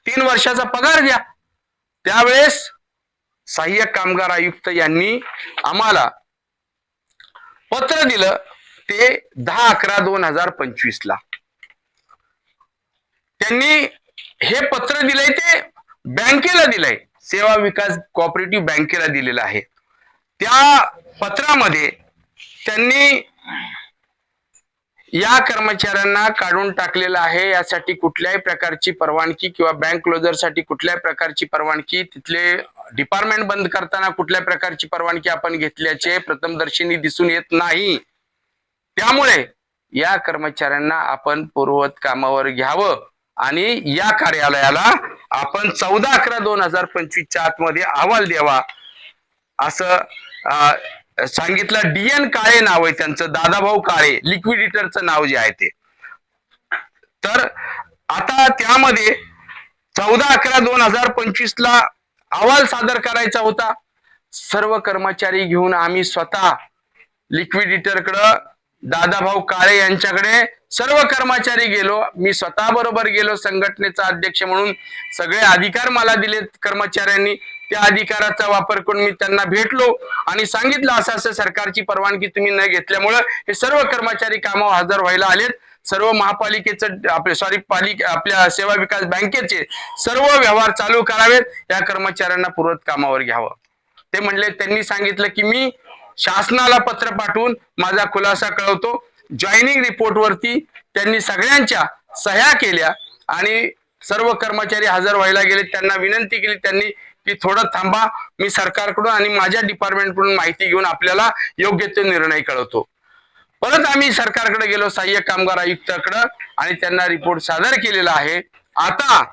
3 वर्षाचा पगार द्या। त्यावेळेस सहाय्यक कामगार आयुक्त यांनी आम्हाला पत्र दिलं ते 10/11/2025 ला। त्यांनी हे पत्र दिलंय ते बँकेला दिलंय, सेवा विकास कोऑपरेटिव्ह बँकेला दिलेलं आहे। त्या पत्रामध्ये त्यांनी या कर्मचाऱ्यांना काढून टाकलेलं आहे, यासाठी कुठल्याही प्रकारची परवानगी किंवा बँक क्लोजरसाठी कुठल्याही प्रकारची परवानगी, तिथले डिपार्टमेंट बंद करताना कुठल्या प्रकारची परवानगी आपण घेतल्याचे प्रथमदर्शनी दिसून येत नाही। त्यामुळे या कर्मचाऱ्यांना आपण पूर्ववत कामावर घ्यावं आणि या कार्यालयाला आपण 14/11/2025 च्या आतमध्ये अहवाल द्यावा असं सांगितलं। डीएन काळे नाव आहे त्यांचं, दादाभाऊ काळे, लिक्विडिटरचं नाव जे आहे ते। तर आता त्यामध्ये 14/11/2025 ला अहवाल सादर करायचा होता। सर्व कर्मचारी घेऊन आम्ही स्वतः लिक्विडिटरकडे, दादाभाऊ काळे यांच्याकडे सर्व कर्मचारी गेलो। मी स्वतः बरोबर गेलो संघटनेचा अध्यक्ष म्हणून। सगळे अधिकार मला दिलेत कर्मचाऱ्यांनी, त्या अधिकाराचा वापर करून मी त्यांना भेटलो आणि सांगितलं असं असं सरकारची परवानगी तुम्ही न घेतल्यामुळे हे सर्व कर्मचारी कामावर हजर व्हायला आलेत। सर्व महापालिकेचं आपल्या सेवा विकास बँकेचे सर्व व्यवहार चालू करावेत, या कर्मचाऱ्यांना पूर्वत कामावर घ्यावं। ते म्हणले, त्यांनी सांगितलं की मी शासनाला पत्र पाठवून माझा खुलासा कळवतो। जॉईनिंग रिपोर्ट वरती त्यांनी सगळ्यांच्या सह्या केल्या आणि सर्व कर्मचारी हजर व्हायला गेले। त्यांना विनंती केली त्यांनी की थोडं थांबा, मी सरकारकडून आणि माझ्या डिपार्टमेंटकडून माहिती घेऊन आपल्याला योग्य ते निर्णय कळवतो। परत आम्ही सरकारकडे गेलो, सहाय्यक कामगार आयुक्ताकडे, आणि त्यांना रिपोर्ट सादर केलेला आहे। आता